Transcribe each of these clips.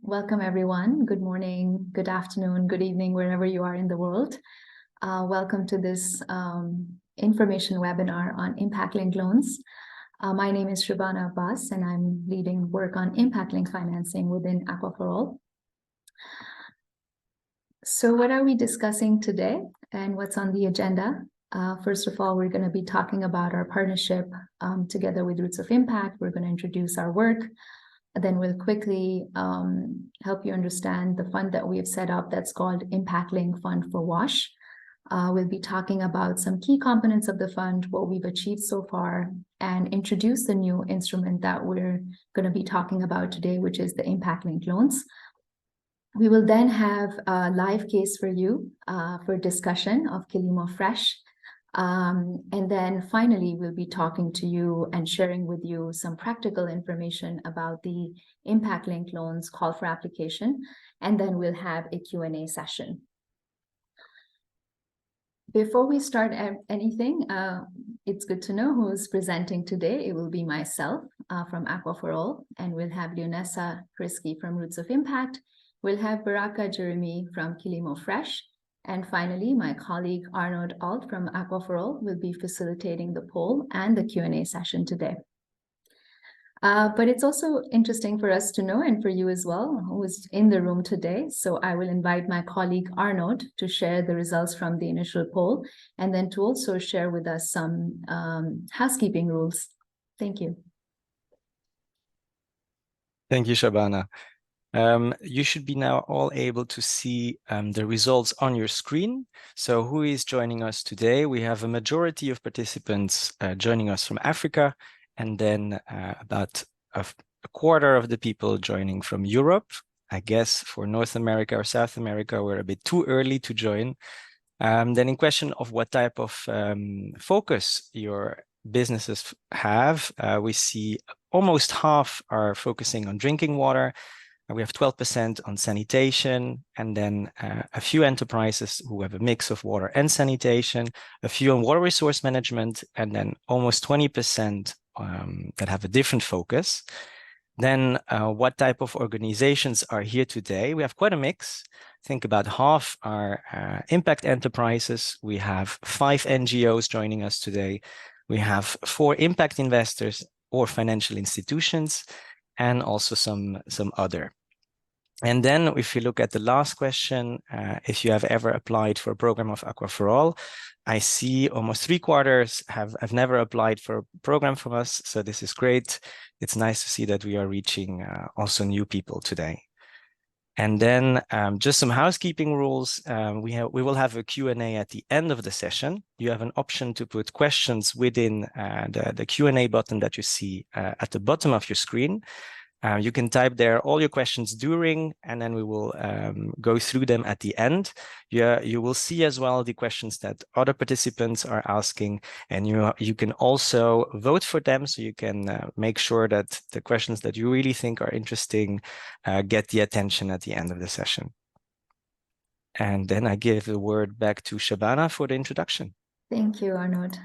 Welcome, everyone. Good morning, good afternoon, good evening, wherever you are in the world. Welcome to this information webinar on impact-linked loans. My name is Shabana Abbas, and I'm leading work on impact-linked financing within Aqua for All. So what are we discussing today and what's on the agenda? First of all, we're going to be talking about our partnership together with Roots of Impact. We're going to introduce our work. Then we'll quickly help you understand the fund that we have set up that's called Impact-Linked Fund for WASH. We'll be talking about some key components of the fund, what we've achieved so far, and introduce the new instrument that we're going to be talking about today, which is the Impact-Linked Loans. We will then have a live case for you for discussion of Kilimo Fresh. And then finally, we'll be talking to you and sharing with you some practical information about the impact-linked loans call for application, and then we'll have a Q&A session. Before we start anything, it's good to know who's presenting today. It will be myself from Aqua for All, and we'll have Leonessa Prisky from Roots of Impact. We'll have Baraka Jeremy from Kilimo Fresh. And finally, my colleague Arnaud Alt from Aqua for All will be facilitating the poll and the Q&A session today. But it's also interesting for us to know, and for you as well, who is in the room today. So I will invite my colleague Arnaud to share the results from the initial poll, and then to also share with us some housekeeping rules. Thank you. Thank you, Shabana. You should be now all able to see the results on your screen. So who is joining us today? We have a majority of participants joining us from Africa, and then about a quarter of the people joining from Europe. I guess for North America or South America, we're a bit too early to join. Then in question of what type of focus your businesses have, we see almost half are focusing on drinking water. We have 12% on sanitation, and then a few enterprises who have a mix of water and sanitation, a few on water resource management, and then almost 20% that have a different focus. Then what type of organizations are here today? We have quite a mix. I think about half are impact enterprises. We have 5 NGOs joining us today. We have 4 impact investors or financial institutions, and also some other. And then if you look at the last question, if you have ever applied for a program of Aqua for All, I see almost 3/4 have never applied for a program from us. So this is great. It's nice to see that we are reaching also new people today. And then just some housekeeping rules. We will have a Q&A at the end of the session. You have an option to put questions within the Q&A button that you see at the bottom of your screen. You can type there all your questions during, and then we will go through them at the end. You will see as well the questions that other participants are asking, and you can also vote for them, so you can make sure that the questions that you really think are interesting get the attention at the end of the session. And then I give the word back to Shabana for the introduction. Thank you, Arnaud.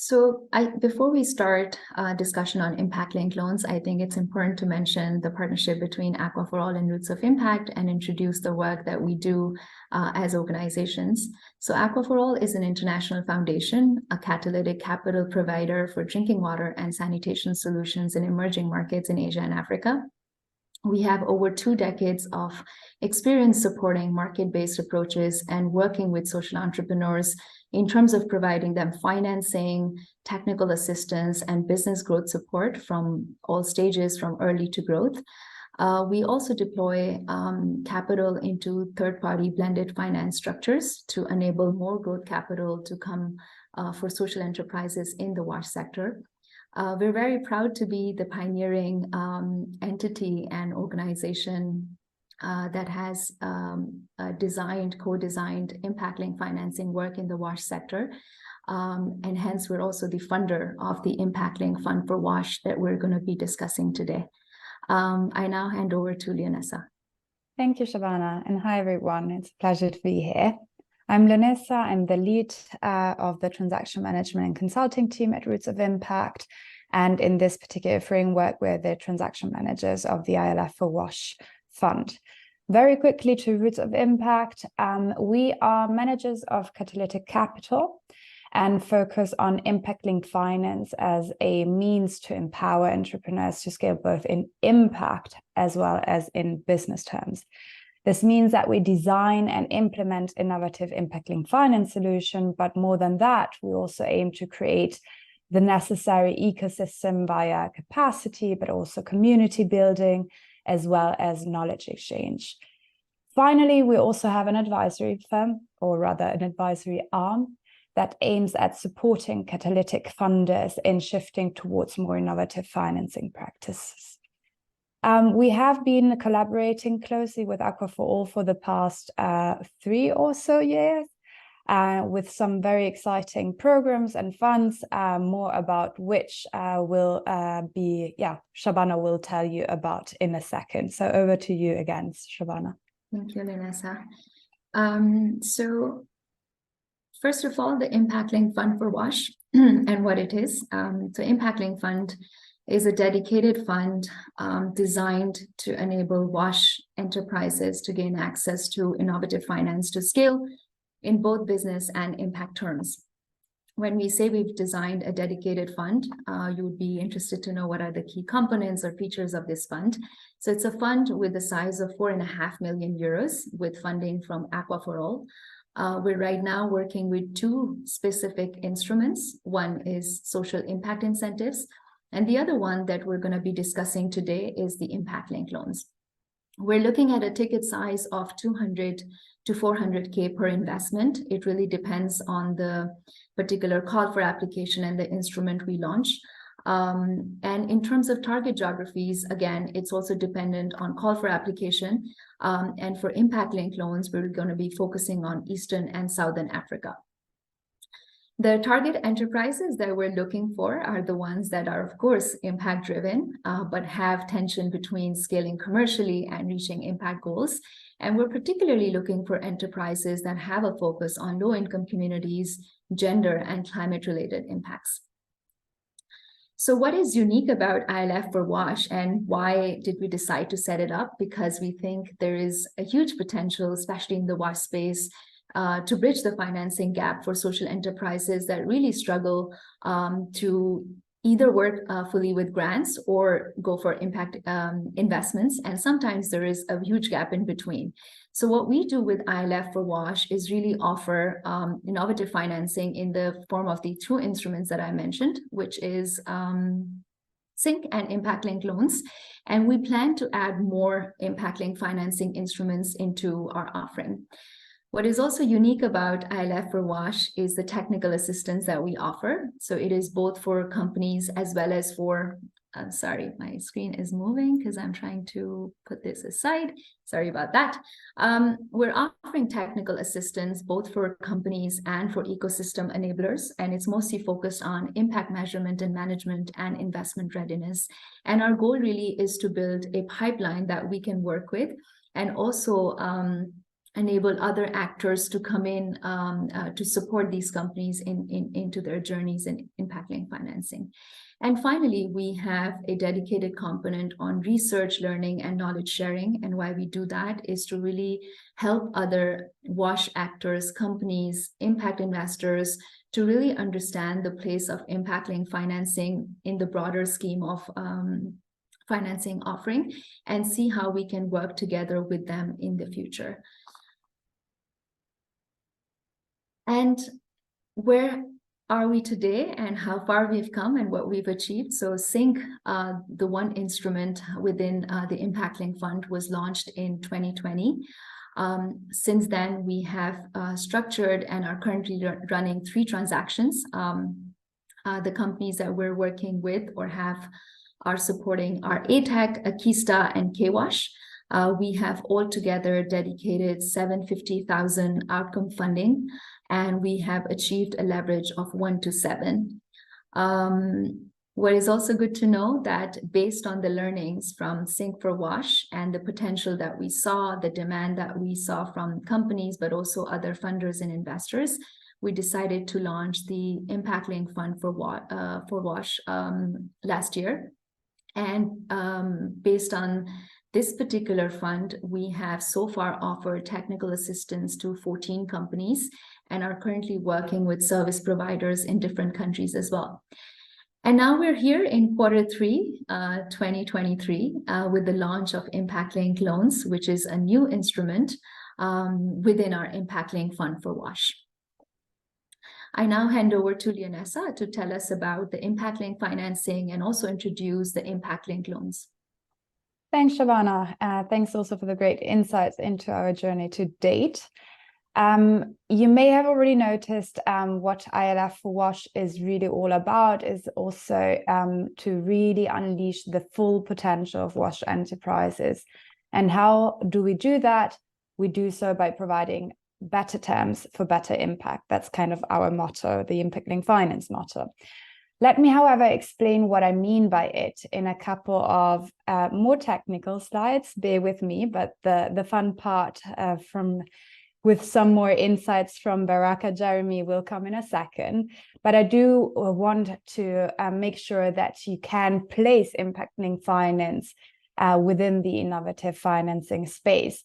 So before we start discussion on impact-linked loans, I think it's important to mention the partnership between Aqua for All and Roots of Impact and introduce the work that we do as organizations. So Aqua for All is an international foundation, a catalytic capital provider for drinking water and sanitation solutions in emerging markets in Asia and Africa. We have over 2 decades of experience supporting market-based approaches and working with social entrepreneurs in terms of providing them financing, technical assistance, and business growth support from all stages, from early to growth. We also deploy capital into third-party blended finance structures to enable more growth capital to come for social enterprises in the WASH sector. We're very proud to be the pioneering entity and organization that has co-designed impact-linked financing work in the WASH sector. And hence, we're also the funder of the Impact-Linked Fund for WASH that we're going to be discussing today. I now hand over to Leonessa. Thank you, Shabana, and hi, everyone. It's a pleasure to be here. I'm Leonessa. I'm the lead of the transaction management and consulting team at Roots of Impact. And in this particular framework, we're the transaction managers of the ILF for WASH fund. Very quickly to Roots of Impact, we are managers of catalytic capital and focus on impact-linked finance as a means to empower entrepreneurs to scale both in impact as well as in business terms. This means that we design and implement innovative impact-linked finance solutions, but more than that, we also aim to create the necessary ecosystem via capacity, but also community building, as well as knowledge exchange. Finally, we also have an advisory firm, or rather an advisory arm, that aims at supporting catalytic funders in shifting towards more innovative financing practices. We have been collaborating closely with Aqua for All for the past 3 or so years, with some very exciting programs and funds, more about which Shabana will tell you about in a second. So over to you again, Shabana. Thank you, Vanessa. So first of all, the Impact-Linked Fund for WASH and what it is. So Impact-Linked Fund is a dedicated fund designed to enable WASH enterprises to gain access to innovative finance to scale in both business and impact terms. When we say we've designed a dedicated fund, you would be interested to know what are the key components or features of this fund. So it's a fund with the size of 4.5 million euros with funding from Aqua for All. We're right now working with 2 specific instruments. One is social impact incentives, and the other one that we're going to be discussing today is the impact-linked loans. We're looking at a ticket size of 200 to 400K per investment. It really depends on the particular call for application and the instrument we launch. And in terms of target geographies, again, it's also dependent on call for application. And for impact-linked loans, we're going to be focusing on Eastern and Southern Africa. The target enterprises that we're looking for are the ones that are, of course, impact-driven, but have tension between scaling commercially and reaching impact goals. And we're particularly looking for enterprises that have a focus on low-income communities, gender, and climate-related impacts. So what is unique about ILF for WASH, and why did we decide to set it up? Because we think there is a huge potential, especially in the WASH space, to bridge the financing gap for social enterprises that really struggle to either work fully with grants or go for impact investments. And sometimes there is a huge gap in between. So what we do with ILF for WASH is really offer innovative financing in the form of the 2 instruments that I mentioned, which is SYNC and impact-linked loans. And we plan to add more impact-linked financing instruments into our offering. What is also unique about ILF for WASH is the technical assistance that we offer. So it is both for companies as well as for, sorry, my screen is moving because I'm trying to put this aside. Sorry about that. We're offering technical assistance both for companies and for ecosystem enablers, and it's mostly focused on impact measurement and management and investment readiness. And our goal really is to build a pipeline that we can work with, and also enable other actors to come in to support these companies into their journeys in impact-linked financing. And finally, we have a dedicated component on research, learning, and knowledge sharing. And why we do that is to really help other WASH actors, companies, impact investors to really understand the place of impact-linked financing in the broader scheme of financing offering, and see how we can work together with them in the future. And where are we today, and how far we've come and what we've achieved? So SYNC, the one instrument within the Impact-Linked Fund, was launched in 2020. Since then, we have structured and are currently running 3 transactions. The companies that we're working with or are supporting are ATEC, Akista, and KWASH. We have altogether dedicated 750,000 outcome funding, and we have achieved a leverage of 1:7. What is also good to know that based on the learnings from SYNC for WASH and the potential that we saw, the demand that we saw from companies, but also other funders and investors, we decided to launch the Impact-Linked Fund for WASH last year. And based on this particular fund, we have so far offered technical assistance to 14 companies and are currently working with service providers in different countries as well. And now we're here in Q3 2023 with the launch of Impact-Linked Loans, which is a new instrument within our Impact-Linked Fund for WASH. I now hand over to Leonessa to tell us about the Impact-Linked financing and also introduce the Impact-Linked Loans. Thanks, Shabana. Thanks also for the great insights into our journey to date. You may have already noticed what ILF for WASH is really all about is also to really unleash the full potential of WASH enterprises. And how do we do that? We do so by providing better terms for better impact. That's kind of our motto, the Impact-Linked Finance motto. Let me, however, explain what I mean by it in a couple of more technical slides. Bear with me, but the fun part with some more insights from Baraka Jeremy will come in a second. But I do want to make sure that you can place Impact-Linked Finance within the innovative financing space.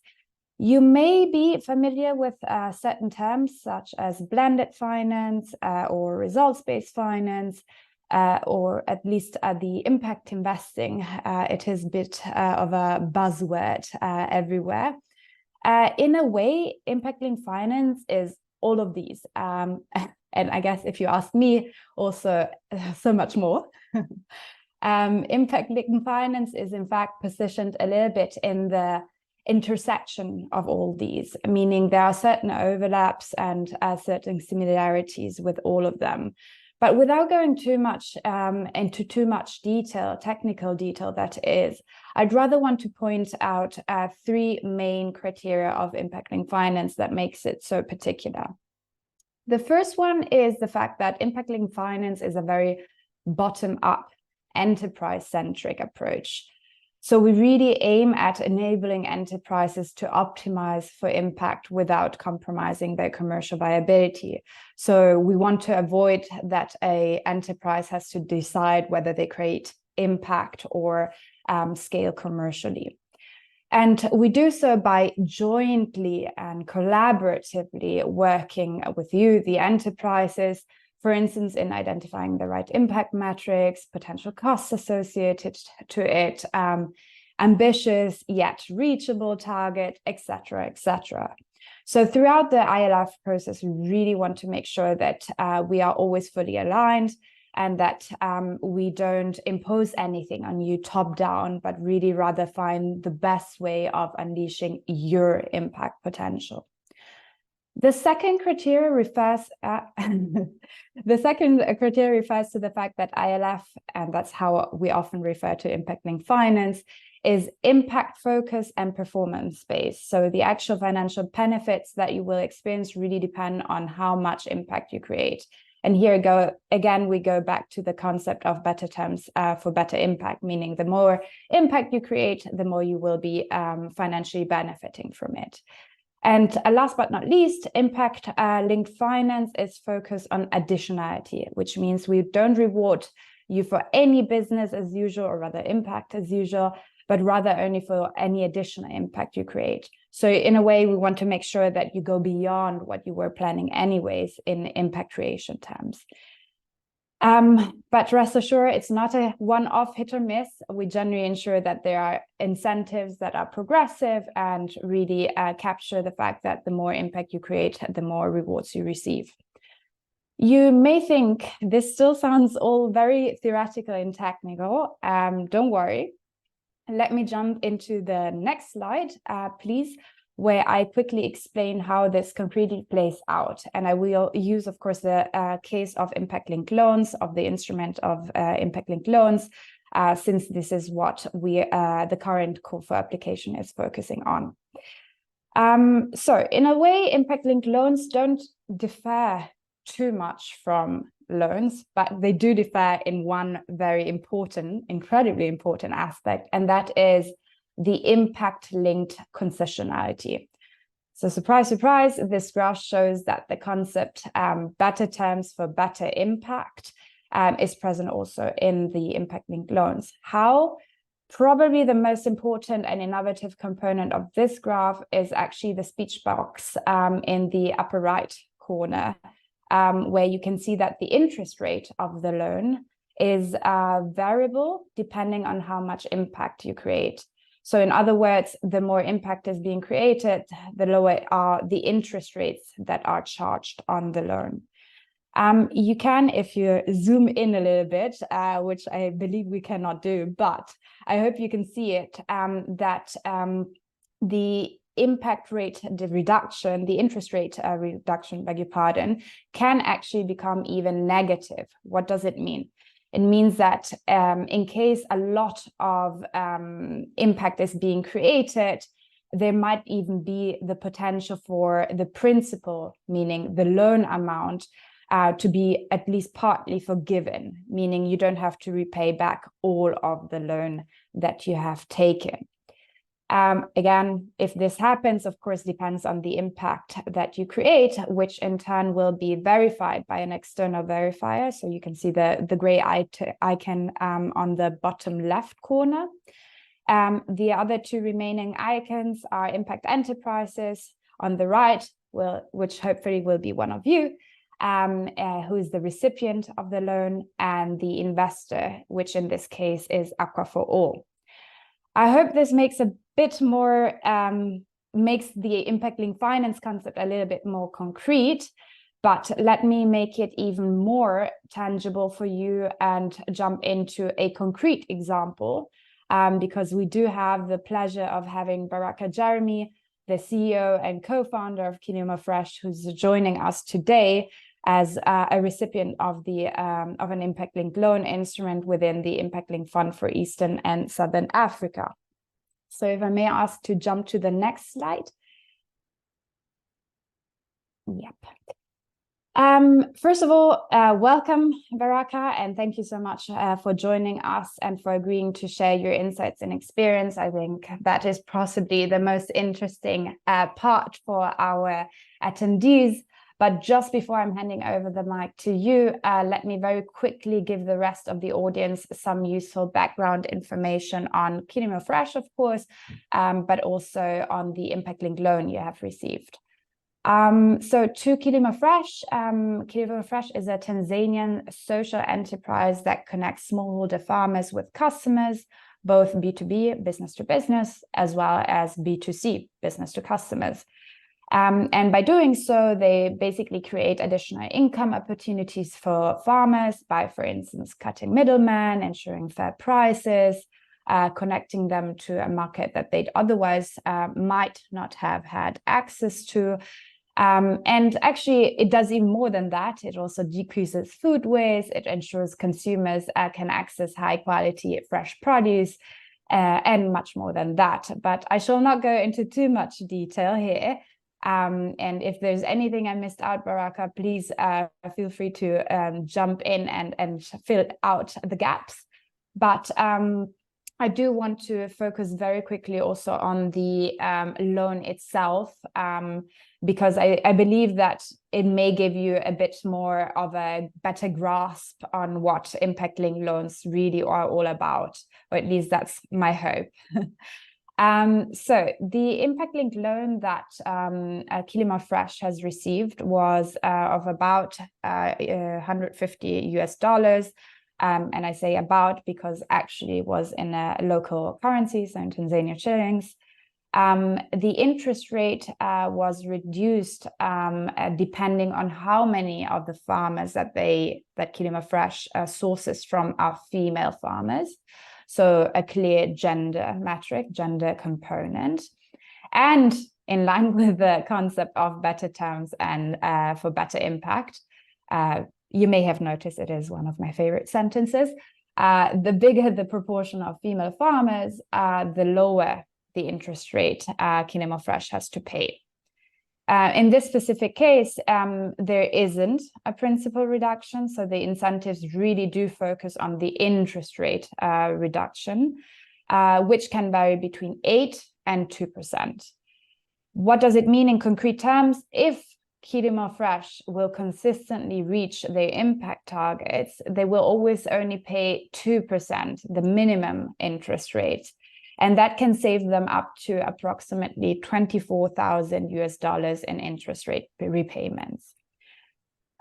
You may be familiar with certain terms such as blended finance or results-based finance, or at least the impact investing. It is a bit of a buzzword everywhere. In a way, Impact-Linked Finance is all of these. And I guess if you ask me, also so much more. Impact-Linked Finance is in fact positioned a little bit in the intersection of all these, meaning there are certain overlaps and certain similarities with all of them. But without going too much into too much detail, technical detail that is, I'd rather want to point out three main criteria of Impact-Linked Finance that makes it so particular. The first one is the fact that Impact-Linked Finance is a very bottom-up, enterprise-centric approach. So we really aim at enabling enterprises to optimize for impact without compromising their commercial viability. So we want to avoid that an enterprise has to decide whether they create impact or scale commercially. And we do so by jointly and collaboratively working with you, the enterprises, for instance, in identifying the right impact metrics, potential costs associated to it, ambitious yet reachable target, etc., etc. So throughout the ILF process, we really want to make sure that we are always fully aligned and that we don't impose anything on you top down, but really rather find the best way of unleashing your impact potential. The second criteria refers to the fact that ILF, and that's how we often refer to Impact-Linked Finance, is impact focus and performance based. So the actual financial benefits that you will experience really depend on how much impact you create. And here we go back to the concept of better terms for better impact, meaning the more impact you create, the more you will be financially benefiting from it. And last but not least, Impact-Linked Finance is focused on additionality, which means we don't reward you for any business as usual, or rather impact as usual, but rather only for any additional impact you create. So in a way, we want to make sure that you go beyond what you were planning anyways in impact creation terms. But rest assured, it's not a one-off hit or miss. We generally ensure that there are incentives that are progressive and really capture the fact that the more impact you create, the more rewards you receive. You may think this still sounds all very theoretical and technical. Don't worry. Let me jump into the next slide, please, where I quickly explain how this concretely plays out. And I will use, of course, the case of Impact-Linked Loans, of the instrument of Impact-Linked Loans, since this is what the current call for application is focusing on. So in a way, Impact-Linked Loans don't differ too much from loans, but they do differ in one very important, incredibly important aspect, and that is the impact-linked concessionality. So surprise, surprise, this graph shows that the concept better terms for better impact is present also in the impact-linked loans. How? Probably the most important and innovative component of this graph is actually the speech box in the upper right corner, where you can see that the interest rate of the loan is variable depending on how much impact you create. So in other words, the more impact is being created, the lower are the interest rates that are charged on the loan. You can, if you zoom in a little bit, which I believe we cannot do, but I hope you can see it, that the impact rate, the reduction, the interest rate reduction, beg your pardon, can actually become even negative. What does it mean? It means that in case a lot of impact is being created, there might even be the potential for the principal, meaning the loan amount, to be at least partly forgiven, meaning you don't have to repay back all of the loan that you have taken. Again, if this happens, of course, depends on the impact that you create, which in turn will be verified by an external verifier. So you can see the gray icon on the bottom left corner. The other two remaining icons are impact enterprises on the right, which hopefully will be one of you, who is the recipient of the loan, and the investor, which in this case is Aqua for All. I hope this makes a bit more, makes the impact-linked finance concept a little bit more concrete, but let me make it even more tangible for you and jump into a concrete example, because we do have the pleasure of having Baraka Jeremy, the CEO and co-founder of Kinema Fresh, who's joining us today as a recipient of an impact-linked loan instrument within the Impact-Linked Fund for Eastern and Southern Africa. So if I may ask to jump to the next slide. Yep. First of all, welcome, Baraka, and thank you so much for joining us and for agreeing to share your insights and experience. I think that is possibly the most interesting part for our attendees. But just before I'm handing over the mic to you, let me very quickly give the rest of the audience some useful background information on Kinema Fresh, of course, but also on the impact-linked loan you have received. So to Kinema Fresh is a Tanzanian social enterprise that connects smallholder farmers with customers, both B2B, business to business, as well as B2C, business to customers. And by doing so, they basically create additional income opportunities for farmers by, for instance, cutting middlemen, ensuring fair prices, connecting them to a market that they'd otherwise might not have had access to. And actually, it does even more than that. It also decreases food waste. It ensures consumers can access high quality fresh produce and much more than that. But I shall not go into too much detail here. And if there's anything I missed out, Baraka, please feel free to jump in and fill out the gaps. But I do want to focus very quickly also on the loan itself, because I believe that it may give you a bit more of a better grasp on what impact-linked loans really are all about, or at least that's my hope. So the impact-linked loan that Kinema Fresh has received was of about $150 and I say about because actually it was in a local currency, so in Tanzania shillings. The interest rate was reduced depending on how many of the farmers that Kinema Fresh sources from are female farmers. So a clear gender metric, gender component. And in line with the concept of better terms and for better impact, you may have noticed it is one of my favorite sentences. The bigger the proportion of female farmers, the lower the interest rate Kinema Fresh has to pay. In this specific case, there isn't a principal reduction, so the incentives really do focus on the interest rate reduction, which can vary between 8% and 2%. What does it mean in concrete terms? If Kilimo Fresh will consistently reach their impact targets, they will always only pay 2%, the minimum interest rate. And that can save them up to approximately $24,000 in interest rate repayments.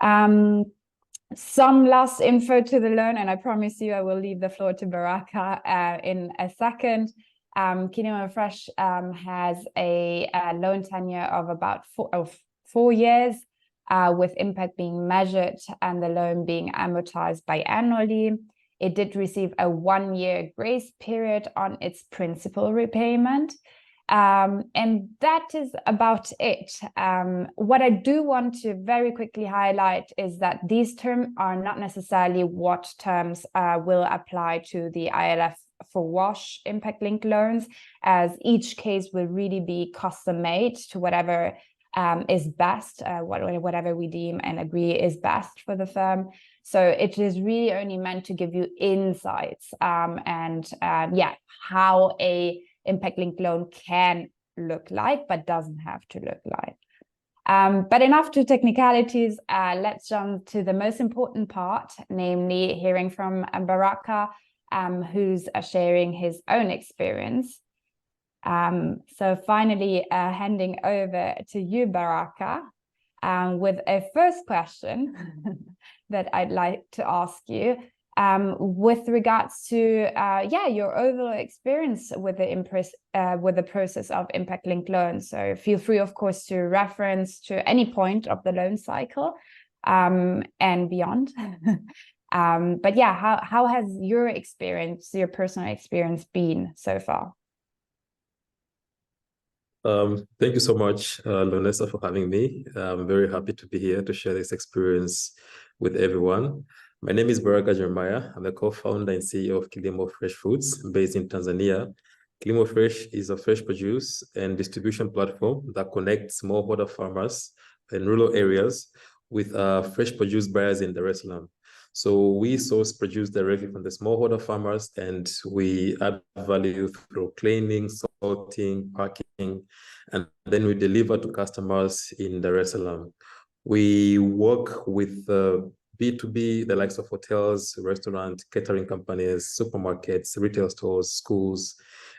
Some last info to the loan, and I promise you I will leave the floor to Baraka in a second. Kilimo Fresh has a loan tenure of about 4 years, with impact being measured and the loan being amortized biannually. It did receive a 1-year grace period on its principal repayment. And that is about it. What I do want to very quickly highlight is that these terms are not necessarily what terms will apply to the ILF for WASH impact-linked loans, as each case will really be custom-made to whatever is best, whatever we deem and agree is best for the firm. So it is really only meant to give you insights and how a impact-linked loan can look like, but doesn't have to look like. But enough to technicalities. Let's jump to the most important part, namely hearing from Baraka, who's sharing his own experience. So finally, handing over to you, Baraka, with a first question that I'd like to ask you, with regards to your overall experience with the process of impact-linked loans. So feel free, of course, to reference to any point of the loan cycle and beyond. But yeah, how has your experience, your personal experience, been so far? Thank you so much, Lonessa, for having me. I'm very happy to be here to share this experience with everyone. My name is Baraka Jeremiah. I'm the co-founder and CEO of Kilimo Fresh Foods, based in Tanzania. Kilimo Fresh is a fresh produce and distribution platform that connects smallholder farmers in rural areas with fresh produce buyers in Dar es Salaam. So we source produce directly from the smallholder farmers, and we add value through cleaning, sorting, packing, and then we deliver to customers in Dar es Salaam. We work with B2B, the likes of hotels, restaurants, catering companies, supermarkets, retail stores, schools,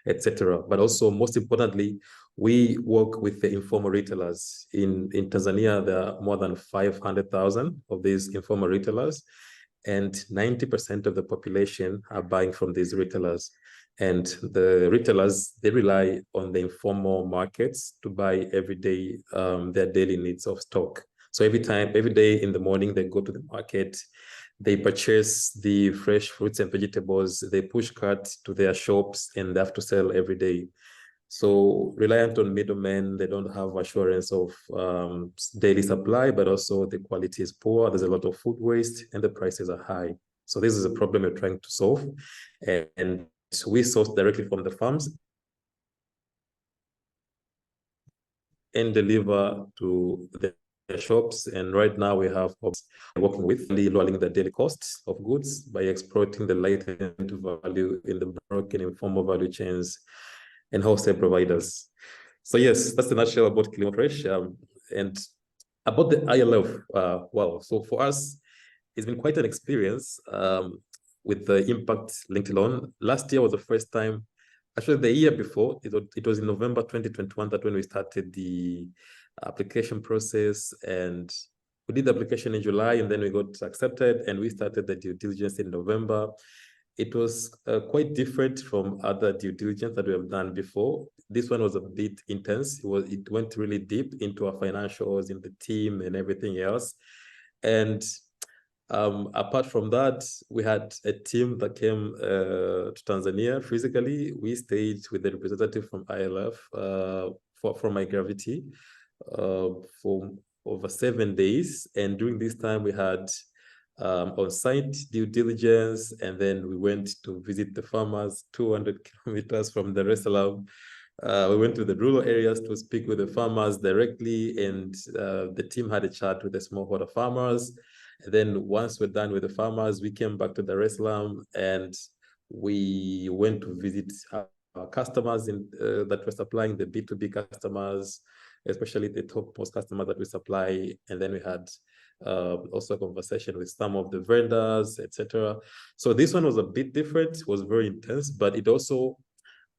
etc. But also, most importantly, we work with the informal retailers. In Tanzania, there are more than 500,000 of these informal retailers, and 90% of the population are buying from these retailers. And the retailers, they rely on the informal markets to buy every day their daily needs of stock. So every day in the morning, they go to the market, they purchase the fresh fruits and vegetables, they push carts to their shops, and they have to sell every day. So reliant on middlemen, they don't have assurance of daily supply, but also the quality is poor. There's a lot of food waste and the prices are high. So this is a problem we're trying to solve. And we source directly from the farms and deliver to the shops. And right now we have working with lowering the daily costs of goods by exploiting the latent value in the broken informal value chains and wholesale providers. So yes, that's the nutshell about Kilimo Fresh. And about the ILF, so for us, it's been quite an experience with the impact-linked loan. Last year was the first time, actually the year before, it was in November 2021 that when we started the application process, and we did the application in July, and then we got accepted, and we started the due diligence in November. It was quite different from other due diligence that we have done before. This one was a bit intense. It went really deep into our financials, in the team and everything else. And apart from that, we had a team that came to Tanzania physically. We stayed with the representative from ILF from My Gravity for over 7 days. And during this time, we had on-site due diligence, and then we went to visit the farmers 200 kilometers from Dar es Salaam. We went to the rural areas to speak with the farmers directly, and the team had a chat with the smallholder farmers. And then once we're done with the farmers, we came back to Dar es Salaam, and we went to visit our customers that were supplying the B2B customers, especially the top most customers that we supply. And then we had also a conversation with some of the vendors, etc. So this one was a bit different, was very intense, but it also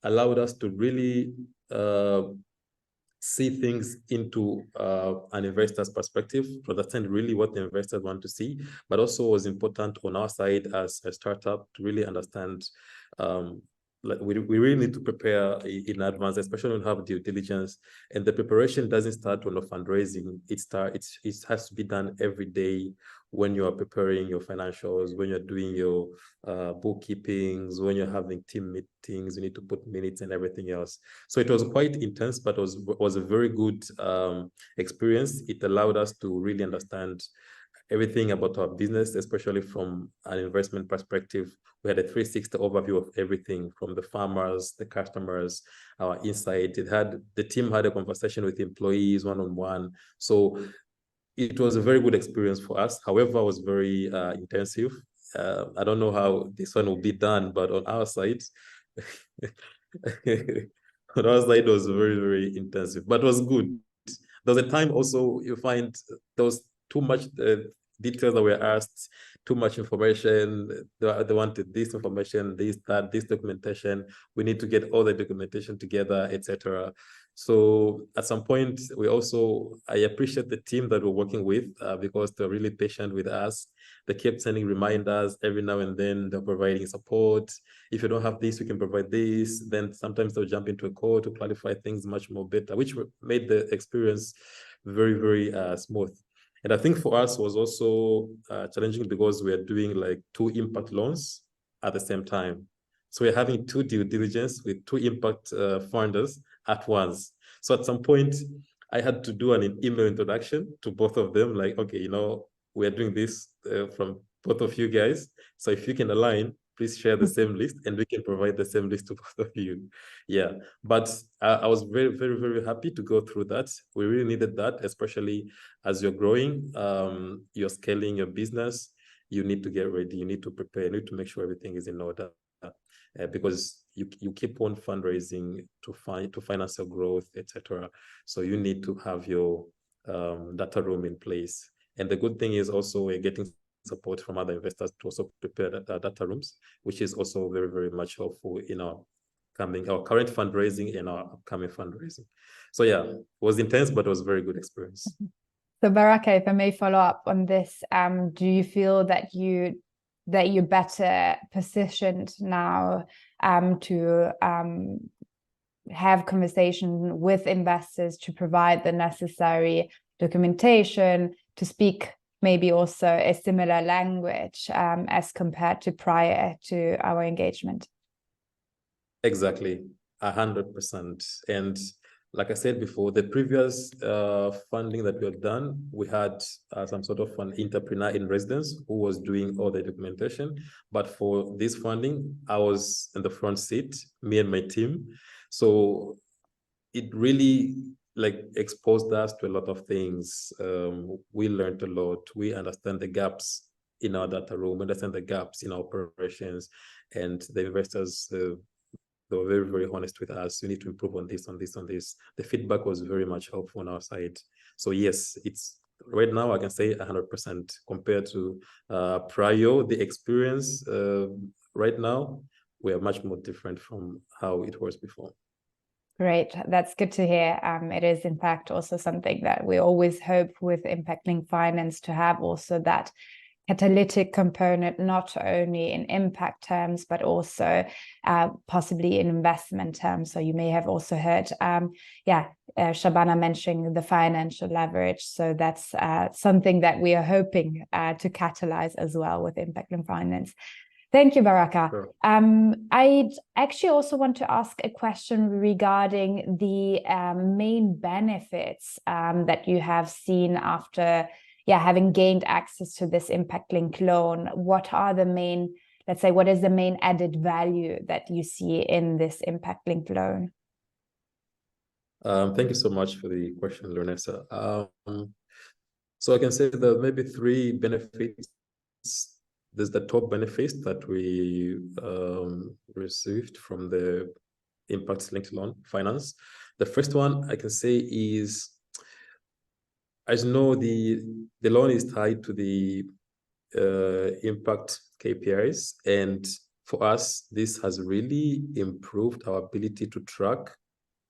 allowed us to really see things into an investor's perspective, to understand really what the investors want to see, but also was important on our side as a startup to really understand like we really need to prepare in advance, especially when we have due diligence. And the preparation doesn't start on the fundraising. It has to be done every day when you are preparing your financials, when you're doing your bookkeepings, when you're having team meetings, you need to put minutes and everything else. So it was quite intense, but was a very good experience. It allowed us to really understand everything about our business, especially from an investment perspective. We had a 360 overview of everything from the farmers, the customers, our insight. The team had a conversation with employees one-on-one. So it was a very good experience for us. However, it was very intensive. I don't know how this one will be done, but on our side, it was very, very intensive, but it was good. There was a time also you find there was too much details that were asked, too much information. They wanted this information, this, that, this documentation. We need to get all the documentation together, etc. So at some point, I appreciate the team that we're working with because they're really patient with us. They kept sending reminders every now and then. They're providing support. If you don't have this, we can provide this. Then sometimes they'll jump into a call to clarify things much more better, which made the experience very, very smooth. And I think for us was also challenging because we are doing like 2 impact loans at the same time. So we're having 2 due diligence with 2 impact funders at once. So at some point, I had to do an email introduction to both of them, like, okay, we're doing this from both of you guys. So if you can align, please share the same list and we can provide the same list to both of you. Yeah, but I was very, very, very happy to go through that. We really needed that, especially as you're growing, you're scaling your business, you need to get ready, you need to prepare, you need to make sure everything is in order. Because you keep on fundraising to finance your growth, etc. So you need to have your data room in place. And the good thing is also we're getting support from other investors to also prepare data rooms, which is also very, very much helpful in our current fundraising and our upcoming fundraising. So yeah, it was intense, but it was a very good experience. So Baraka, if I may follow up on this, do you feel that you're better positioned now to have conversation with investors to provide the necessary documentation, to speak maybe also a similar language as compared to prior to our engagement? Exactly, 100%. And like I said before, the previous funding that we had done, we had some sort of an entrepreneur in residence who was doing all the documentation. But for this funding, I was in the front seat, me and my team. So it really exposed us to a lot of things. We learned a lot. We understand the gaps in our data room, understand the gaps in our operations, and the investors they were very, very honest with us. You need to improve on this, on this, on this. The feedback was very much helpful on our side. So yes, it's right now I can say 100% compared to prior. The experience right now, we are much more different from how it was before. Great, that's good to hear. It is in fact also something that we always hope with Impact-Linked Finance to have also that catalytic component, not only in impact terms, but also possibly in investment terms. So you may have also heard, Shabana mentioning the financial leverage. So that's something that we are hoping to catalyze as well with Impact-Linked Finance. Thank you, Baraka. Sure. I'd actually also want to ask a question regarding the main benefits that you have seen after having gained access to this impact-linked loan. What are the main, let's say, what is the main added value that you see in this impact-linked loan? Thank you so much for the question, Lornessa. So I can say that maybe 3 benefits. There's the top benefits that we received from the impact-linked loan finance. The first one I can say is, as you know, the loan is tied to the impact KPIs, and for us, this has really improved our ability to track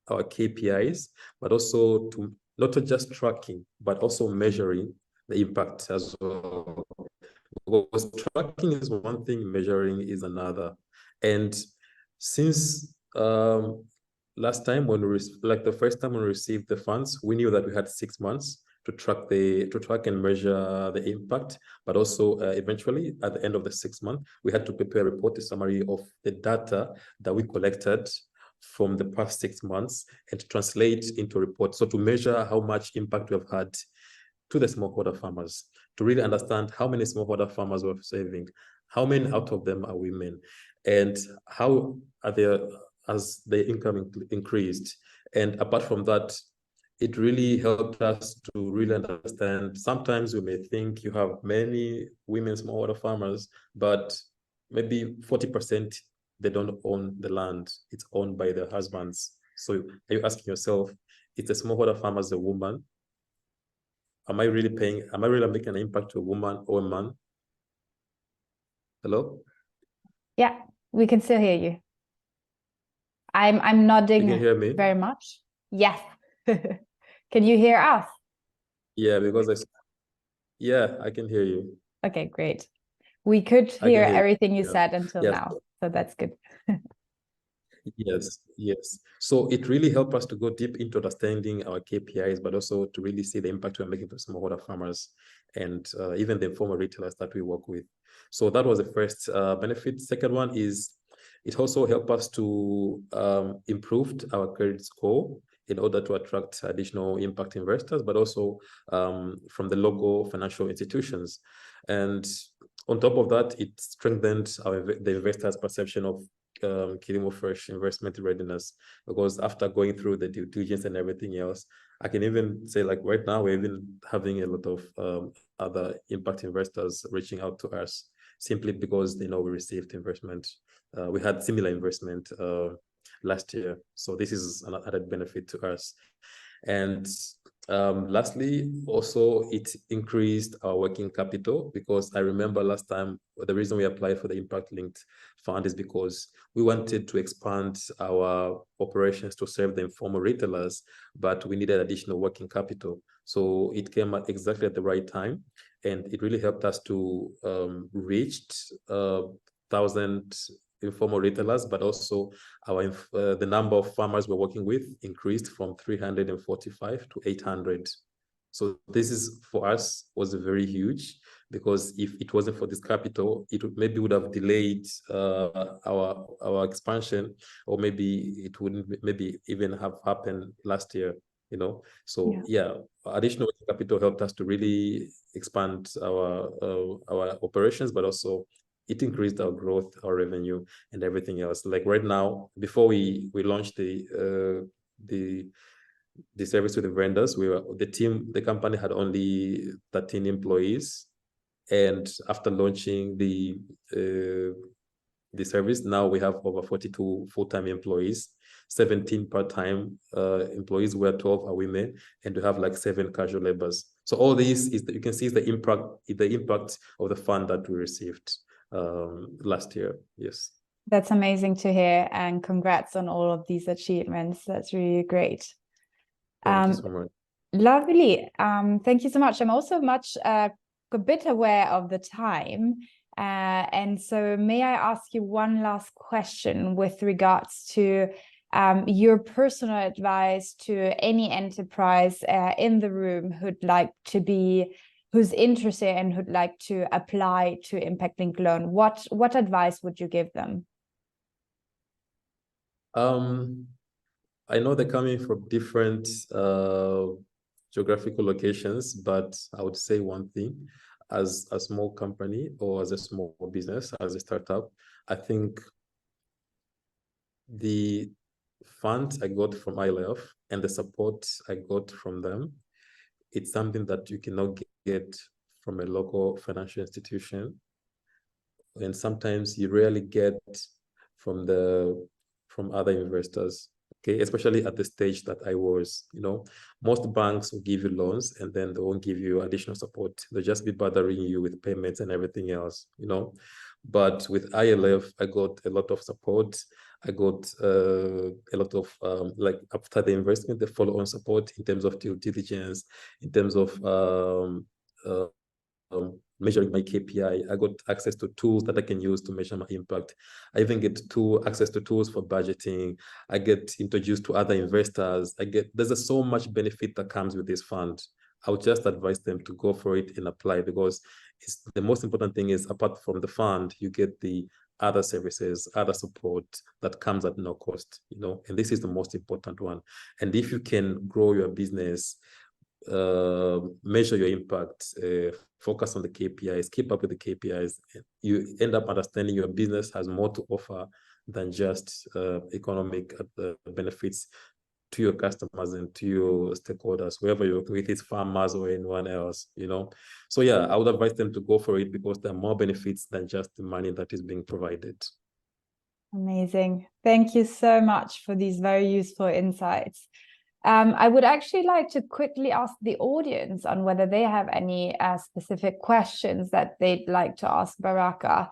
our KPIs, but also to not just tracking, but also measuring the impact as well. Because tracking is one thing, measuring is another. And since last time when the first time when we received the funds, we knew that we had 6 months to track and measure the impact, but also eventually at the end of the 6 months, we had to prepare a report, a summary of the data that we collected from the past 6 months and translate into a report. So to measure how much impact we have had to the smallholder farmers, to really understand how many smallholder farmers we're saving, how many out of them are women, and how are they, as their income increased. And apart from that, it really helped us to really understand. Sometimes we may think you have many women smallholder farmers, but maybe 40% they don't own the land. It's owned by their husbands. So are you asking yourself, is the smallholder farmer a woman? Am I really making an impact to a woman or a man? Hello? Yeah, we can still hear you. I'm nodding. You can hear me? Very much. Yes. Can you hear us? Yeah, because I can hear you. Okay, great. We could hear everything you said until now, so that's good. Yes. So it really helped us to go deep into understanding our KPIs, but also to really see the impact we're making for smallholder farmers and even the informal retailers that we work with. So that was the first benefit. Second one is it also helped us to improve our credit score in order to attract additional impact investors, but also from the local financial institutions. And on top of that, it strengthened the investors' perception of Kilimo Fresh investment readiness, because after going through the due diligence and everything else, I can even say, like, right now we're even having a lot of other impact investors reaching out to us simply because they know we received investment. We had similar investment last year, so this is an added benefit to us. And lastly, also it increased our working capital, because I remember last time the reason we applied for the Impact-Linked Fund is because we wanted to expand our operations to serve the informal retailers, but we needed additional working capital. So it came at exactly at the right time, and it really helped us to reach 1,000 informal retailers, but also our the number of farmers we're working with increased from 345 to 800. So this is, for us, was very huge, because if it wasn't for this capital, it would have delayed our expansion, or maybe it wouldn't even have happened last year, you know. So additional capital helped us to really expand our operations, but also it increased our growth, our revenue, and everything else. Like right now, before we launched the service to the vendors, the company had only 13 employees, and after launching the service, now we have over 42 full-time employees, 17 part-time employees, where 12 are women, and we have like 7 casual laborers. So all this is you can see the impact of the fund that we received last year. Yes, that's amazing to hear, and congrats on all of these achievements. That's really great. Thank you so much. Lovely. Thank you so much. I'm also a bit aware of the time, and so may I ask you one last question with regards to your personal advice to any enterprise in the room who's interested and who'd like to apply to Impact-Linked Loan? What advice would you give them? I know they're coming from different geographical locations, but I would say one thing: as a small company or as a small business, as a startup, I think the funds I got from ILF and the support I got from them, it's something that you cannot get from a local financial institution, and sometimes you rarely get from from other investors. Okay, especially at the stage that I was, most banks will give you loans and then they won't give you additional support. They'll just be bothering you with payments and everything else, But with ILF, I got a lot of support. I got a lot of, after the investment, the follow-on support in terms of due diligence, in terms of measuring my KPI. I got access to tools that I can use to measure my impact. I even get access to tools for budgeting. I get introduced to other investors. There's so much benefit that comes with this fund. I would just advise them to go for it and apply, because the most important thing is, apart from the fund, you get the other services, other support that comes at no cost, and this is the most important one. And if you can grow your business, measure your impact, focus on the KPIs, keep up with the KPIs, you end up understanding your business has more to offer than just economic benefits to your customers and to your stakeholders, whoever you're working with, it's farmers or anyone else, So yeah, I would advise them to go for it, because there are more benefits than just the money that is being provided. Amazing. Thank you so much for these very useful insights. I would actually like to quickly ask the audience on whether they have any specific questions that they'd like to ask Baraka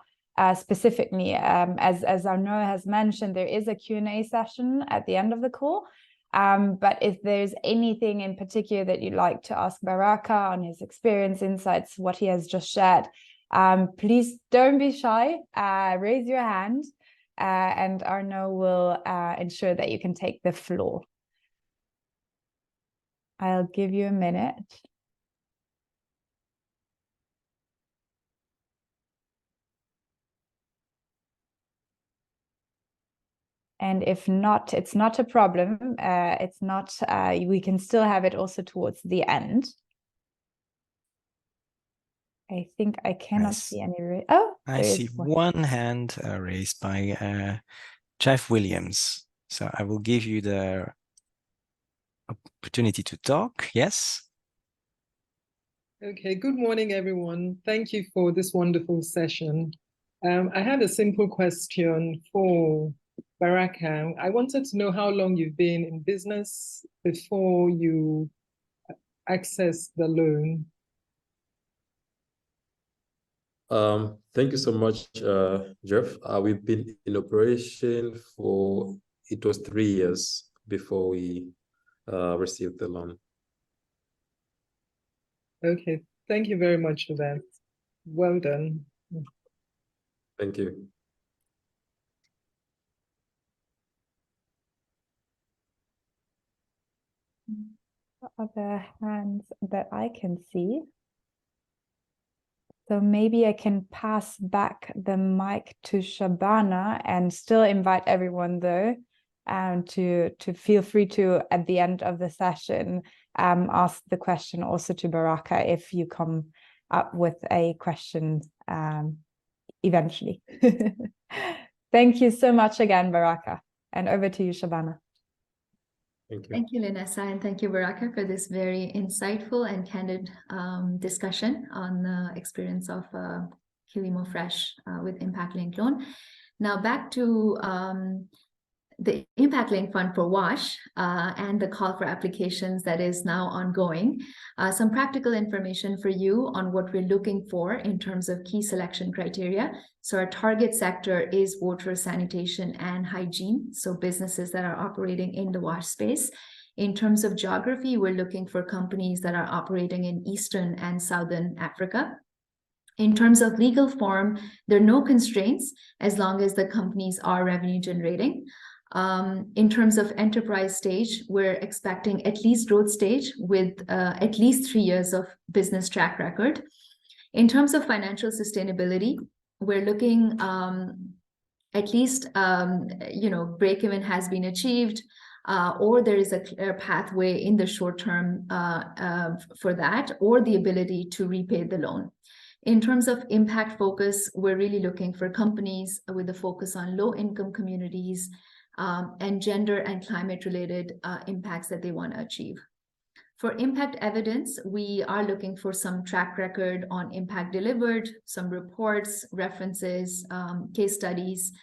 specifically. As Arnaud has mentioned, there is a Q&A session at the end of the call. But if there's anything in particular that you'd like to ask Baraka on his experience, insights, what he has just shared, please don't be shy. Raise your hand, and Arnaud will ensure that you can take the floor. I'll give you a minute. And if not, it's not a problem. It's not, we can still have it also towards the end. I think I cannot see any. Oh, I see one hand raised by Jeff Williams. So I will give you the opportunity to talk. Yes. Okay, good morning, everyone. Thank you for this wonderful session. I had a simple question for Baraka. I wanted to know how long you've been in business before you accessed the loan. Thank you so much, Jeff. We've been in operation for, it was 3 years before we received the loan. Okay, thank you very much for that. Well done. Thank you. Other hands that I can see. So maybe I can pass back the mic to Shabana and still invite everyone though to feel free to, at the end of the session, ask the question also to Baraka if you come up with a question eventually. Thank you so much again, Baraka. And over to you, Shabana. Thank you. Thank you, Linessa, and thank you, Baraka, for this very insightful and candid discussion on the experience of Kilimo Fresh with Impact-Linked Loan. Now back to the Impact-Linked Fund for WASH and the call for applications that is now ongoing. Some practical information for you on what we're looking for in terms of key selection criteria. So our target sector is water, sanitation, and hygiene. So businesses that are operating in the WASH space. In terms of geography, we're looking for companies that are operating in Eastern and Southern Africa. In terms of legal form, there are no constraints as long as the companies are revenue generating. In terms of enterprise stage, we're expecting at least growth stage with at least 3 years of business track record. In terms of financial sustainability, we're looking at least, break-even has been achieved, or there is a clear pathway in the short term for that, or the ability to repay the loan. In terms of impact focus, we're really looking for companies with a focus on low-income communities, and gender and climate-related impacts that they want to achieve. For impact evidence, we are looking for some track record on impact delivered, some reports, references, case studies,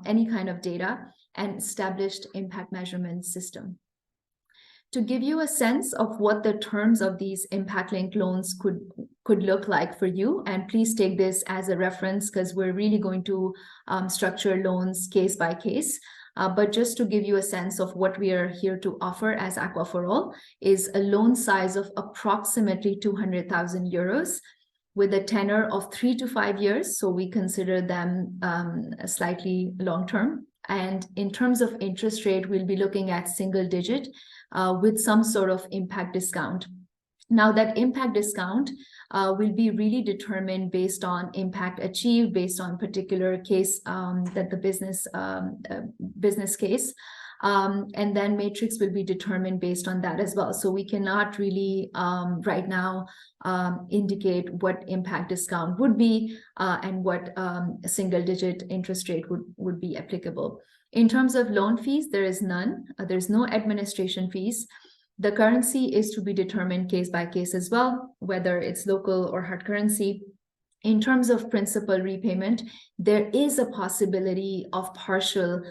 any kind of data, and established impact measurement system. To give you a sense of what the terms of these impact-linked loans could look like for you, and please take this as a reference because we're really going to structure loans case by case. But just to give you a sense of what we are here to offer as Aqua for All is a loan size of approximately 200,000 euros with a tenor of 3 to 5 years. So we consider them slightly long-term. And in terms of interest rate, we'll be looking at single digit with some sort of impact discount. Now that impact discount will be really determined based on impact achieved, based on particular case that the business case. And then matrix will be determined based on that as well. So we cannot really right now indicate what impact discount would be and what single digit interest rate would be applicable. In terms of loan fees, there is none. There's no administration fees. The currency is to be determined case by case as well, whether it's local or hard currency. In terms of principal repayment, there is a possibility of partial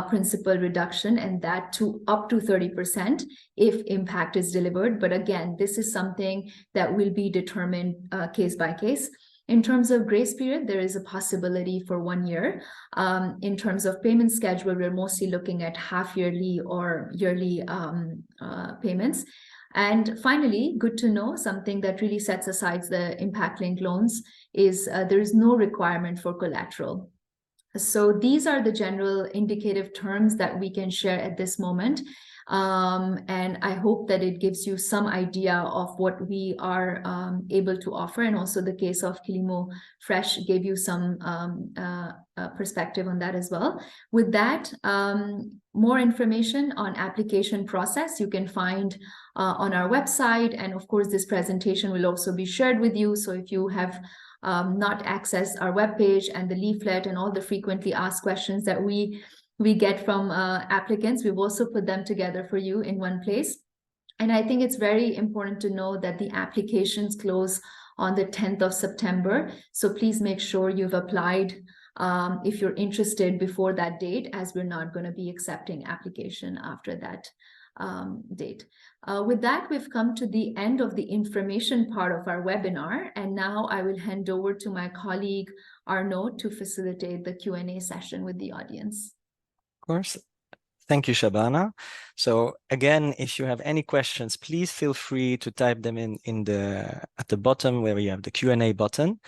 principal reduction, and that to up to 30% if impact is delivered. But again, this is something that will be determined case by case. In terms of grace period, there is a possibility for 1 year. In terms of payment schedule, we're mostly looking at half-yearly or yearly payments. And finally, good to know, something that really sets aside the impact-linked loans is there is no requirement for collateral. So these are the general indicative terms that we can share at this moment. And I hope that it gives you some idea of what we are able to offer. And also the case of Kilimo Fresh gave you some perspective on that as well. With that, more information on application process you can find on our website. And of course, this presentation will also be shared with you. So if you have not accessed our webpage and the leaflet and all the frequently asked questions that we get from applicants, we've also put them together for you in one place. And I think it's very important to know that the applications close on the 10th of September. So please make sure you've applied if you're interested before that date, as we're not going to be accepting application after that date. With that, we've come to the end of the information part of our webinar. And now I will hand over to my colleague, Arnaud, to facilitate the Q&A session with the audience. Of course. Thank you, Shabana. So again, if you have any questions, please feel free to type them in at the bottom where you have the Q&A button.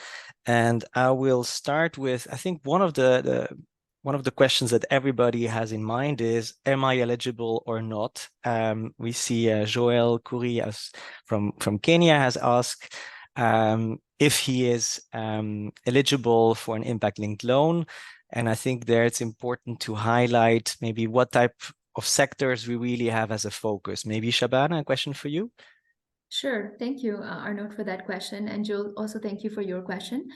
And I will start with, I think one of the questions that everybody has in mind is, am I eligible or not? We see Joel Kuri from Kenya has asked if he is eligible for an impact-linked loan. And I think there it's important to highlight maybe what type of sectors we really have as a focus. Maybe Shabana, a question for you? Sure. Thank you, Arnaud, for that question. And Joel, also thank you for your question.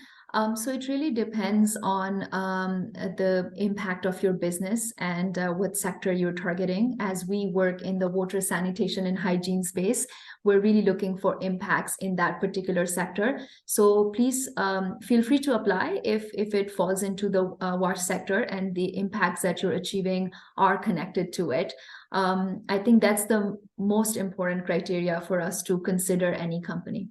So it really depends on the impact of your business and what sector you're targeting. As we work in the water, sanitation, and hygiene space, we're really looking for impacts in that particular sector. So please feel free to apply if it falls into the wash sector and the impacts that you're achieving are connected to it. I think that's the most important criteria for us to consider any company.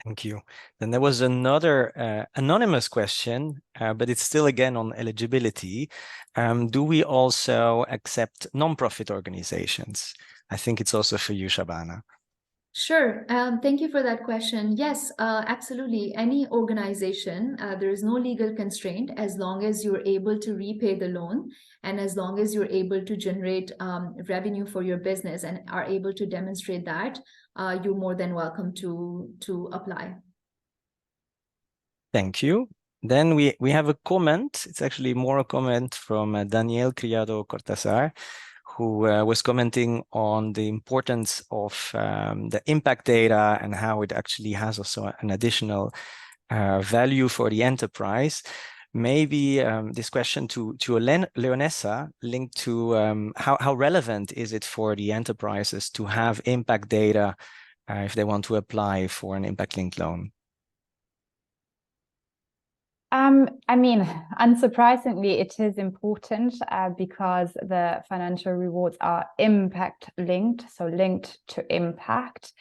Thank you. Then there was another anonymous question, but it's still again on eligibility. Do we also accept nonprofit organizations? I think it's also for you, Shabana. Sure. Thank you for that question. Yes, absolutely. Any organization, there is no legal constraint as long as you're able to repay the loan and as long as you're able to generate revenue for your business and are able to demonstrate that, you're more than welcome to apply. Thank you. Then we have a comment. It's actually more a comment from Daniel Criado Cortazar, who was commenting on the importance of the impact data and how it actually has also an additional value for the enterprise. Maybe this question to Leonessa linked to how relevant is it for the enterprises to have impact data if they want to apply for an impact-linked loan? I mean, unsurprisingly, it is important because the financial rewards are impact linked, so linked to impact.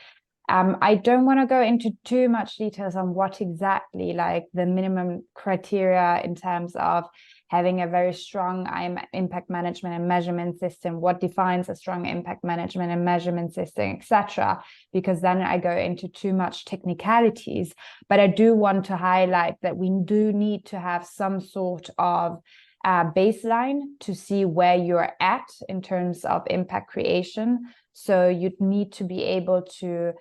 I don't want to go into too much details on what exactly like the minimum criteria in terms of having a very strong impact management and measurement system, what defines a strong impact management and measurement system, etc., because then I go into too much technicalities. But I do want to highlight that we do need to have some sort of baseline to see where you're at in terms of impact creation. So you'd need to be able to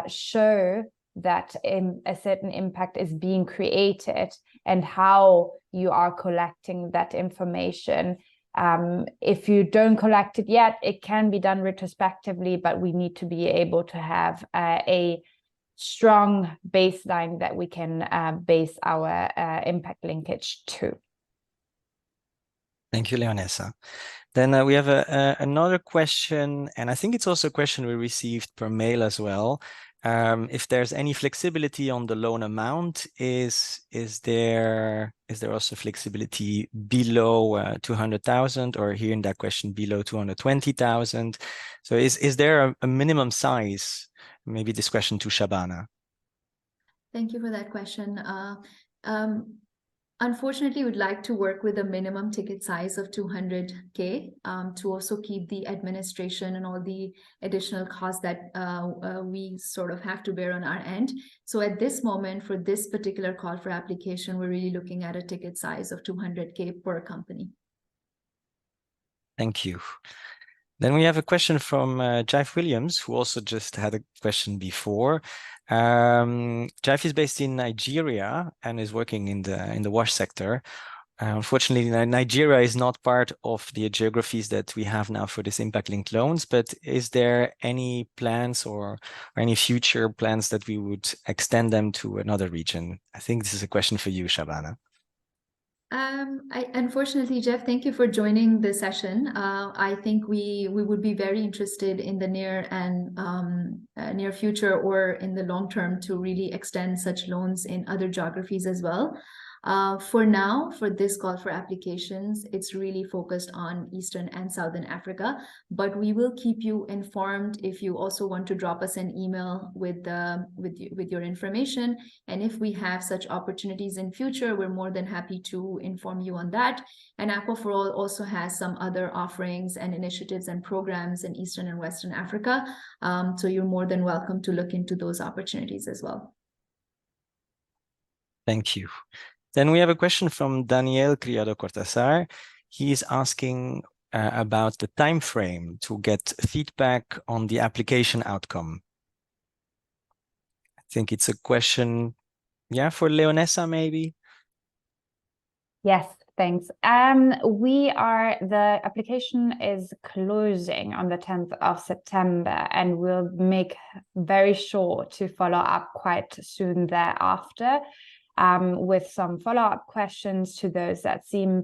show that a certain impact is being created and how you are collecting that information. If you don't collect it yet, it can be done retrospectively, but we need to be able to have a strong baseline that we can base our impact linkage to. Thank you, Leonessa. Then we have another question, and I think it's also a question we received per mail as well. If there's any flexibility on the loan amount, is there also flexibility below 200,000, or here in that question below 220,000? So is there a minimum size? Maybe this question to Shabana. Thank you for that question. Unfortunately, we'd like to work with a minimum ticket size of 200K to also keep the administration and all the additional costs that we sort of have to bear on our end. So at this moment, for this particular call for application, we're really looking at a ticket size of 200K per company. Thank you. Then we have a question from Jeff Williams, who also just had a question before. Jeff is based in Nigeria and is working in the wash sector. Unfortunately, Nigeria is not part of the geographies that we have now for this impact-linked loans, but is there any plans or any future plans that we would extend them to another region? I think this is a question for you, Shabana. Unfortunately, Jeff, thank you for joining the session. I think we would be very interested in the near and near future or in the long term to really extend such loans in other geographies as well. For now, for this call for applications, it's really focused on Eastern and Southern Africa, but we will keep you informed if you also want to drop us an email with your information. And if we have such opportunities in future, we're more than happy to inform you on that. And Aqua for All also has some other offerings and initiatives and programs in Eastern and Western Africa. So you're more than welcome to look into those opportunities as well. Thank you. Then we have a question from Daniel Criado Cortázar. He's asking about the time frame to get feedback on the application outcome. I think it's a question, for Leonessa maybe. Yes, thanks. The application is closing on the 10th of September, and we'll make very sure to follow up quite soon thereafter. With some follow-up questions to those that seem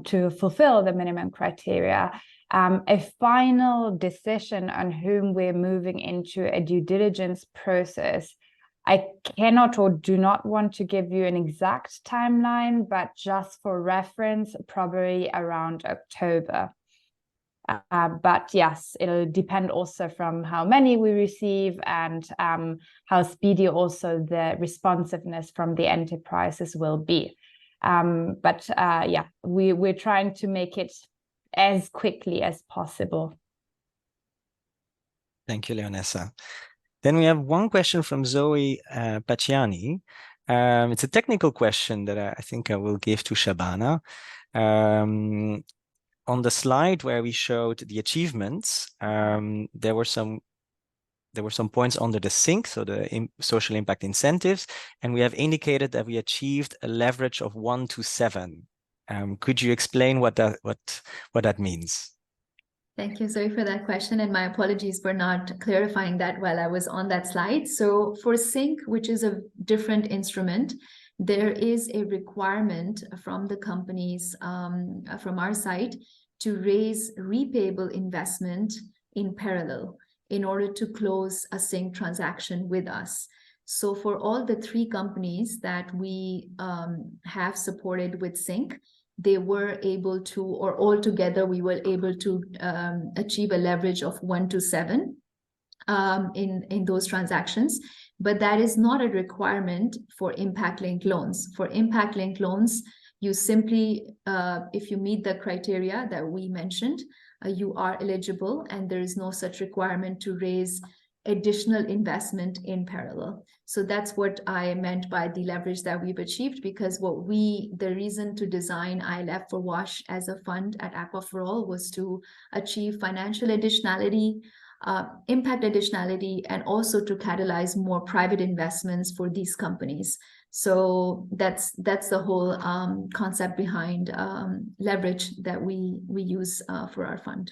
to fulfill the minimum criteria. A final decision on whom we're moving into a due diligence process. I cannot or do not want to give you an exact timeline, but just for reference, probably around October. But yes, it'll depend also from how many we receive and how speedy also the responsiveness from the enterprises will be. We're trying to make it as quickly as possible. Thank you, Leonessa. Then we have one question from Zoe Paciani. It's a technical question that I think I will give to Shabana. On the slide where we showed the achievements, there were some points under the SINC, so the social impact incentives, and we have indicated that we achieved a leverage of 1 to 7. Could you explain what that means? Thank you, Zoe, for that question, and my apologies for not clarifying that while I was on that slide. So for SINC, which is a different instrument, there is a requirement from the companies, from our side, to raise repayable investment in parallel in order to close a SINC transaction with us. So for all the 3 companies that we have supported with Sync, they were able to, or all together, we were able to achieve a leverage of 1 to 7 in those transactions. But that is not a requirement for impact-linked loans. For impact-linked loans, you simply, if you meet the criteria that we mentioned, you are eligible, and there is no such requirement to raise additional investment in parallel. So that's what I meant by the leverage that we've achieved, because the reason to design ILF for WASH as a fund at Aqua for All was to achieve financial additionality, impact additionality, and also to catalyze more private investments for these companies. So that's the whole concept behind leverage that we use for our fund.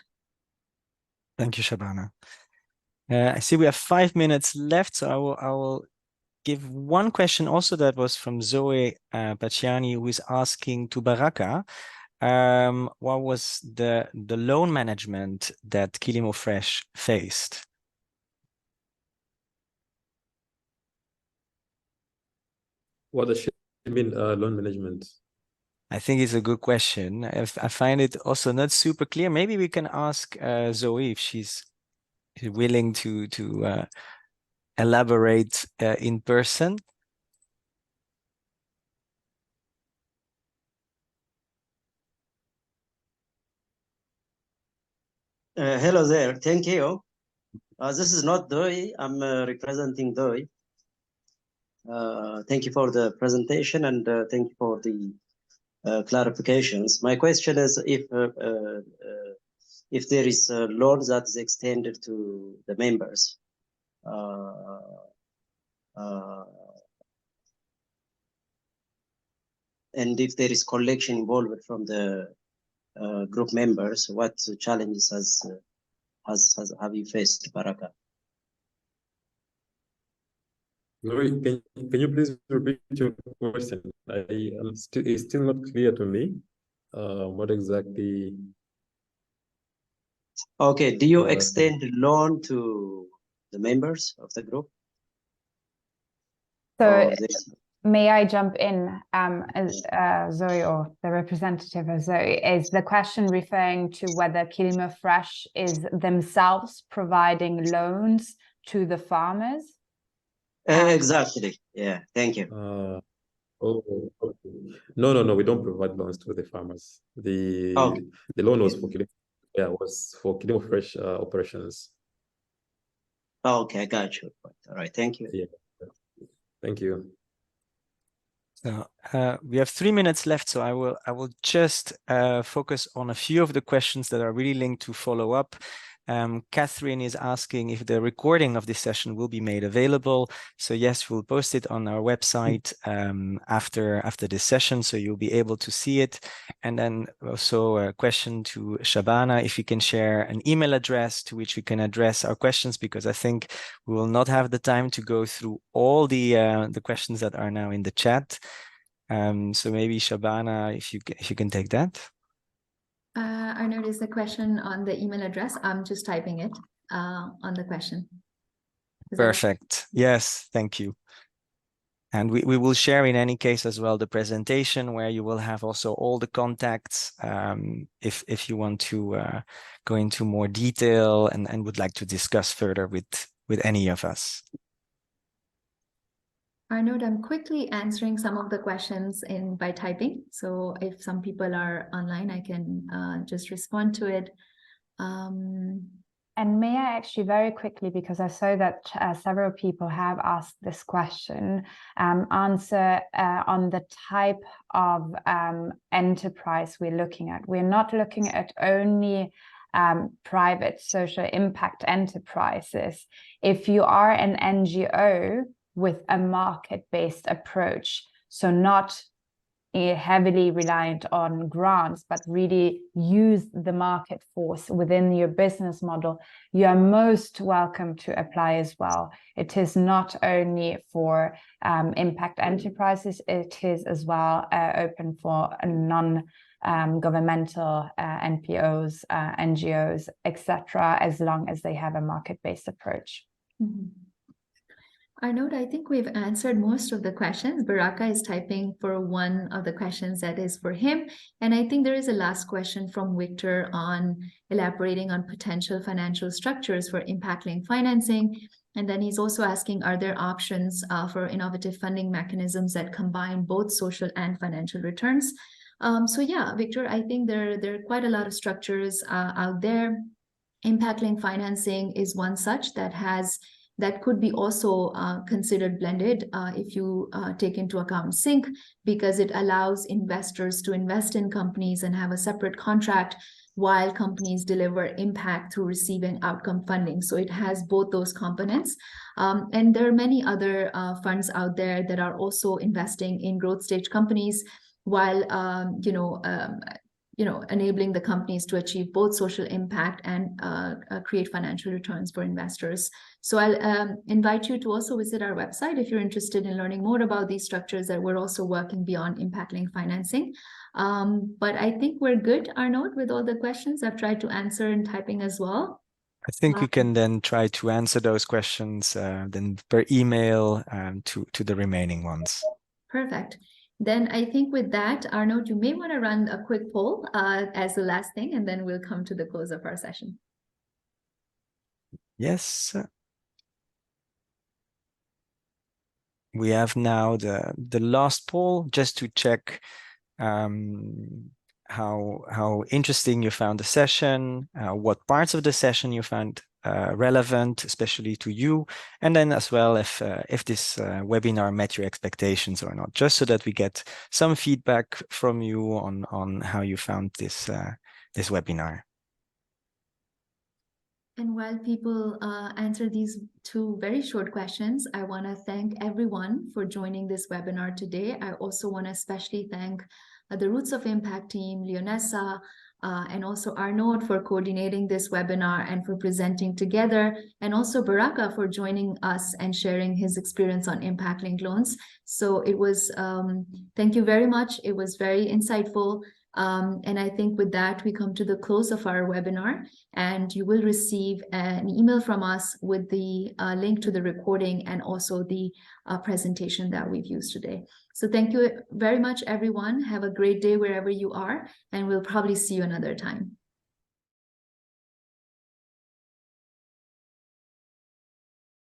Thank you, Shabana. I see we have 5 minutes left, so I will give one question also that was from Zoe Paciani, who is asking to Baraka, what was the loan management that Kilimo Fresh faced? What does she mean, loan management? I think it's a good question. I find it also not super clear. Maybe we can ask Zoe if she's willing to elaborate in person. Hello there, thank you. This is not Doi, I'm representing Doi. Thank you for the presentation, and thank you for the clarifications. My question is if there is a loan that is extended to the members, and if there is collection involved from the group members, what challenges have you faced, Baraka? Lori, can you please repeat your question? It's still not clear to me what exactly. Okay, do you extend the loan to the members of the group? So may I jump in, as Zoe, or the representative of Zoe? Is the question referring to whether Kilimo Fresh is themselves providing loans to the farmers? Exactly. Yeah, thank you. Okay. No, we don't provide loans to the farmers. The loan was for Kilimo Fresh operations. Okay, I got you. All right, thank you. Yeah. Thank you. So we have 3 minutes left, so I will just focus on a few of the questions that are really linked to follow up. Catherine is asking if the recording of this session will be made available. So yes, we'll post it on our website after this session, so you'll be able to see it. And then also a question to Shabana, if you can share an email address to which we can address our questions, because I think we will not have the time to go through all the questions that are now in the chat. So maybe Shabana, if you can take that. I noticed the question on the email address. I'm just typing it on the question. Perfect. Yes, thank you. And we will share in any case as well the presentation, where you will have also all the contacts if you want to go into more detail and would like to discuss further with any of us. Arnold, I'm quickly answering some of the questions by typing. So if some people are online, I can just respond to it. And may I actually very quickly, because I saw that several people have asked this question, answer on the type of enterprise we're looking at. We're not looking at only private social impact enterprises. If you are an NGO with a market-based approach, so not heavily reliant on grants, but really use the market force within your business model, you are most welcome to apply as well. It is not only for impact enterprises, it is as well open for non-governmental NPOs, NGOs, etc., as long as they have a market-based approach. Mm-hmm. Arnaud, I think we've answered most of the questions. Baraka is typing for one of the questions that is for him. And I think there is a last question from Victor on elaborating on potential financial structures for impact-linked financing. And then he's also asking, are there options for innovative funding mechanisms that combine both social and financial returns? So yeah, Victor, I think there are quite a lot of structures out there. Impact-linked financing is one such that could be also considered blended if you take into account sync, because it allows investors to invest in companies and have a separate contract while companies deliver impact through receiving outcome funding. So it has both those components. And there are many other funds out there that are also investing in growth stage companies while enabling the companies to achieve both social impact and create financial returns for investors. So I'll invite you to also visit our website if you're interested in learning more about these structures, that we're also working beyond impact-linked financing. But I think we're good, Arnaud, with all the questions I've tried to answer in typing as well. I think we can then try to answer those questions then per email to the remaining ones. Perfect. Then I think with that, Arnaud, you may want to run a quick poll as the last thing, and then we'll come to the close of our session. Yes. We have now the last poll just to check how interesting you found the session, what parts of the session you found relevant, especially to you, and then as well if this webinar met your expectations or not, just so that we get some feedback from you on how you found this webinar. And while people answer these two very short questions, I want to thank everyone for joining this webinar today. I also want to especially thank the Roots of Impact team, Leonessa, and also Arnaud for coordinating this webinar and for presenting together, and also Baraka for joining us and sharing his experience on impact-linked loans. So it was, thank you very much. It was very insightful. And I think with that, we come to the close of our webinar, and you will receive an email from us with the link to the recording and also the presentation that we've used today. So thank you very much, everyone. Have a great day wherever you are, and we'll probably see you another time.